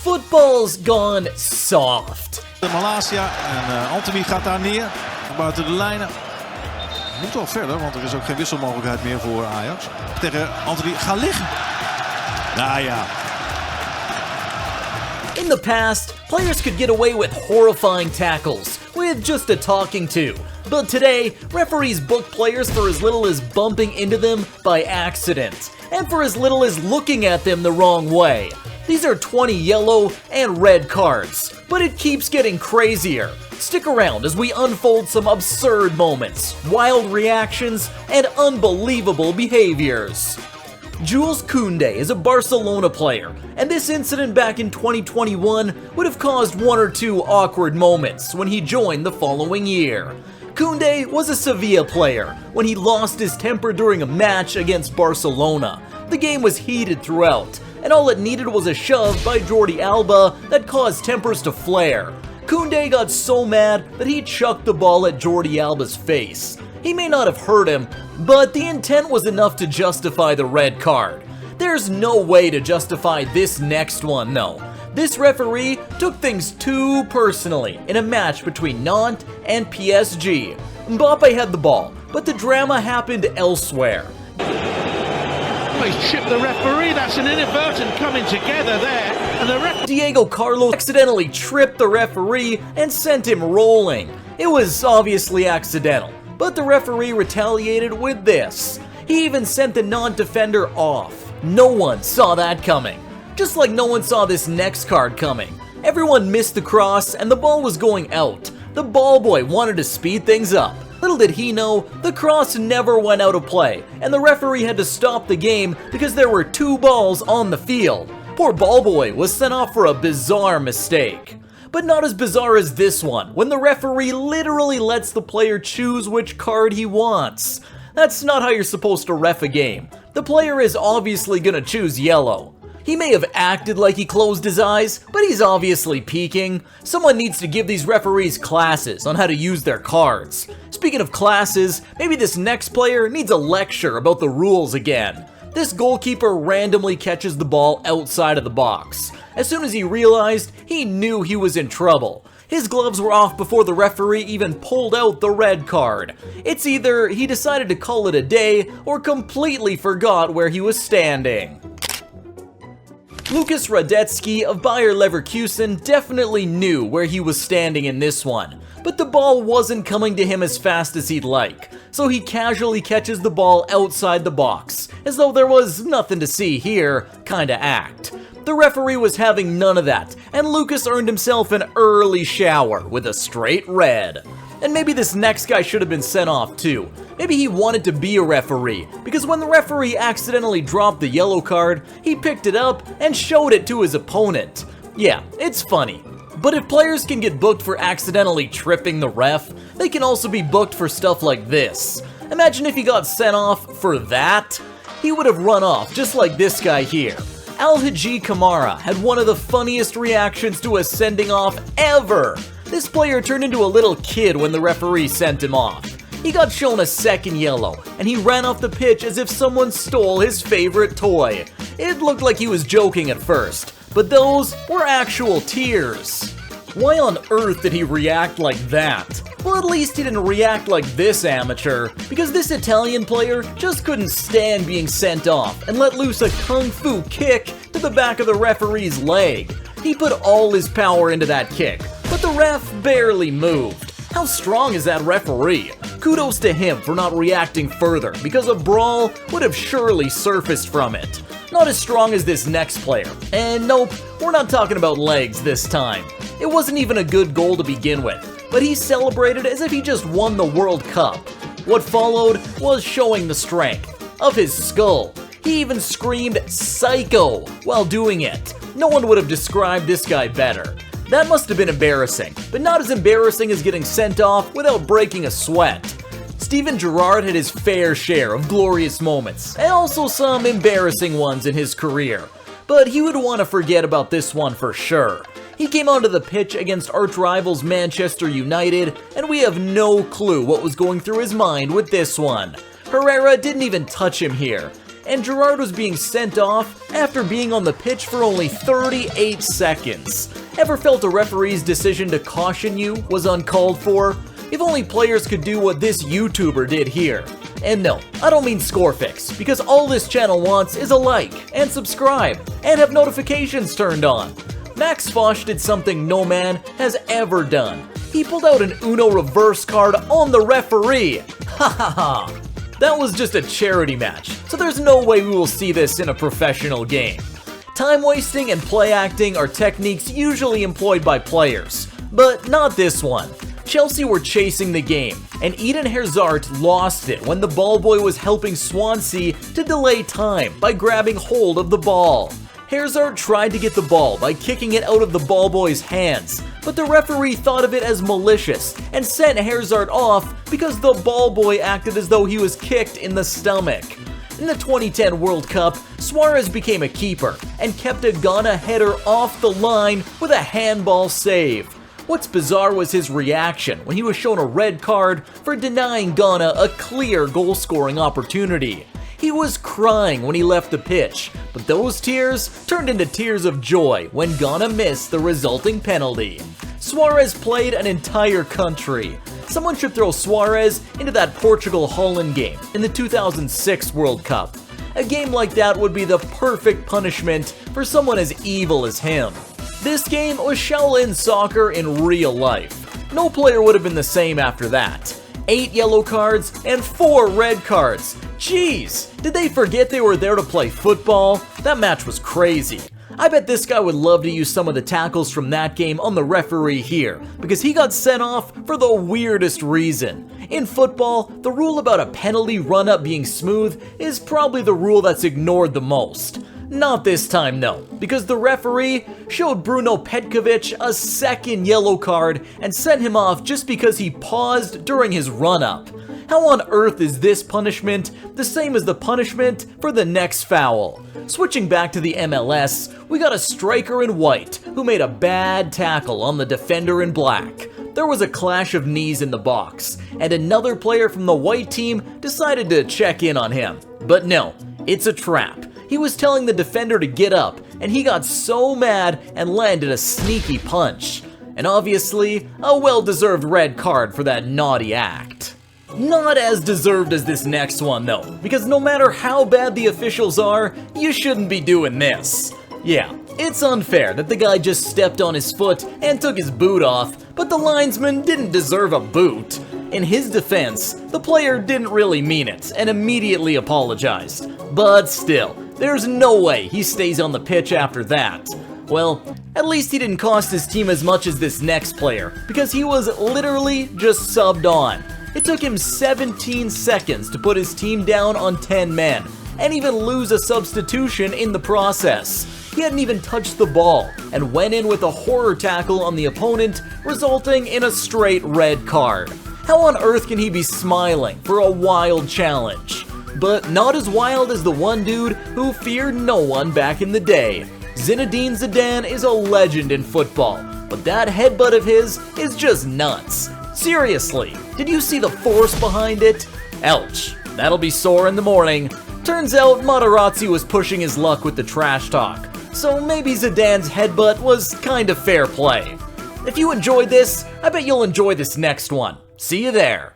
Football's gone soft. De Malasia en Anthony gaat daar neer. Buiten de lijnen. Moet wel verder, want er is ook geen wisselmogelijkheid meer voor Ajax. Tegen Anthony, ga liggen. Nou ja. In the past, players could get away with horrifying tackles with just a talking to. But today, referees book players for as little as bumping into them by accident, and for as little as looking at them the wrong way. These are 20 yellow and red cards, but it keeps getting crazier. Stick around as we unfold some absurd moments, wild reactions, and unbelievable behaviors. Jules Koundé is a Barcelona player, and this incident back in 2021 would have caused one or two awkward moments when he joined the following year. Koundé was a Sevilla player when he lost his temper during a match against Barcelona. The game was heated throughout, and all it needed was a shove by Jordi Alba that caused tempers to flare. Koundé got so mad that he chucked the ball at Jordi Alba's face. He may not have hurt him, but the intent was enough to justify the red card. There's no way to justify this next one though. This referee took things too personally in a match between Nantes and PSG. Mbappe had the ball, but the drama happened elsewhere. He's chipped the referee, that's an inadvertent coming together there, and the Diego Carlos accidentally tripped the referee and sent him rolling. It was obviously accidental, but the referee retaliated with this. He even sent the non-defender off. No one saw that coming. Just like no one saw this next card coming. Everyone missed the cross and the ball was going out. The ball boy wanted to speed things up. Little did he know, the cross never went out of play, and the referee had to stop the game because there were two balls on the field. Poor ball boy was sent off for a bizarre mistake. But not as bizarre as this one, when the referee literally lets the player choose which card he wants. That's not how you're supposed to ref a game. The player is obviously gonna choose yellow. He may have acted like he closed his eyes, but he's obviously peeking. Someone needs to give these referees classes on how to use their cards. Speaking of classes, maybe this next player needs a lecture about the rules again. This goalkeeper randomly catches the ball outside of the box. As soon as he realized, he knew he was in trouble. His gloves were off before the referee even pulled out the red card. It's either he decided to call it a day or completely forgot where he was standing. Lukas Radetzky of Bayer Leverkusen definitely knew where he was standing in this one, but the ball wasn't coming to him as fast as he'd like, so he casually catches the ball outside the box, as though there was nothing to see here kinda act. The referee was having none of that, and Lucas earned himself an early shower with a straight red. And maybe this next guy should have been sent off too. Maybe he wanted to be a referee, because when the referee accidentally dropped the yellow card, he picked it up and showed it to his opponent. Yeah, it's funny. But if players can get booked for accidentally tripping the ref, they can also be booked for stuff like this. Imagine if he got sent off for that. He would have run off just like this guy here. Al-Haji Kamara had one of the funniest reactions to a sending off ever. This player turned into a little kid when the referee sent him off. He got shown a second yellow, and he ran off the pitch as if someone stole his favorite toy. It looked like he was joking at first, but those were actual tears. Why on earth did he react like that? Well, at least he didn't react like this amateur, because this Italian player just couldn't stand being sent off and let loose a kung fu kick to the back of the referee's leg. He put all his power into that kick, but the ref barely moved. How strong is that referee? Kudos to him for not reacting further, because a brawl would have surely surfaced from it. Not as strong as this next player. And nope, we're not talking about legs this time. It wasn't even a good goal to begin with, but he celebrated as if he just won the World Cup. What followed was showing the strength of his skull. He even screamed "Psycho" while doing it. No one would have described this guy better. That must have been embarrassing, but not as embarrassing as getting sent off without breaking a sweat. Steven Gerrard had his fair share of glorious moments, and also some embarrassing ones in his career. But he would want to forget about this one for sure. He came onto the pitch against arch-rivals Manchester United, and we have no clue what was going through his mind with this one. Herrera didn't even touch him here. and Gerrard was being sent off after being on the pitch for only 38 seconds. Ever felt a referee's decision to caution you was uncalled for? If only players could do what this YouTuber did here. And no, I don't mean ScoreFlix, because all this channel wants is a like and subscribe and have notifications turned on. Max Foch did something no man has ever done. He pulled out an Uno reverse card on the referee. Ha ha ha. That was just a charity match, so there's no way we will see this in a professional game. Time wasting and play acting are techniques usually employed by players, but not this one. Chelsea were chasing the game, and Eden Hazard lost it when the ball boy was helping Swansea to delay time by grabbing hold of the ball. Hazard tried to get the ball by kicking it out of the ball boy's hands, but the referee thought of it as malicious and sent Hazard off because the ball boy acted as though he was kicked in the stomach. In the 2010 World Cup, Suarez became a keeper and kept a Ghana header off the line with a handball save. What's bizarre was his reaction when he was shown a red card for denying Ghana a clear goal-scoring opportunity. He was crying when he left the pitch, but those tears turned into tears of joy when Ghana missed the resulting penalty. Suarez played an entire country. Someone should throw Suarez into that Portugal-Holland game in the 2006 World Cup. A game like that would be the perfect punishment for someone as evil as him. This game was Shaolin soccer in real life. No player would have been the same after that. 8 yellow cards and 4 red cards. Jeez, did they forget they were there to play football? That match was crazy. I bet this guy would love to use some of the tackles from that game on the referee here, because he got sent off for the weirdest reason. In football, the rule about a penalty run-up being smooth is probably the rule that's ignored the most. Not this time though, because the referee showed Bruno Petkovic a second yellow card and sent him off just because he paused during his run-up. How on earth is this punishment the same as the punishment for the next foul? Switching back to the MLS, we got a striker in white who made a bad tackle on the defender in black. There was a clash of knees in the box, and another player from the white team decided to check in on him. But no, it's a trap. He was telling the defender to get up, and he got so mad and landed a sneaky punch. And obviously, a well-deserved red card for that naughty act. Not as deserved as this next one though, because no matter how bad the officials are, you shouldn't be doing this. Yeah, it's unfair that the guy just stepped on his foot and took his boot off, but the linesman didn't deserve a boot. In his defense, the player didn't really mean it and immediately apologized. But still, there's no way he stays on the pitch after that. Well, at least he didn't cost his team as much as this next player, because he was literally just subbed on. It took him 17 seconds to put his team down on 10 men, and even lose a substitution in the process. He hadn't even touched the ball, and went in with a horror tackle on the opponent, resulting in a straight red card. How on earth can he be smiling for a wild challenge? But not as wild as the one dude who feared no one back in the day. Zinedine Zidane is a legend in football, but that headbutt of his is just nuts. Seriously, did you see the force behind it? Ouch, that'll be sore in the morning. Turns out Materazzi was pushing his luck with the trash talk, so maybe Zidane's headbutt was kinda fair play. If you enjoyed this, I bet you'll enjoy this next one. See you there.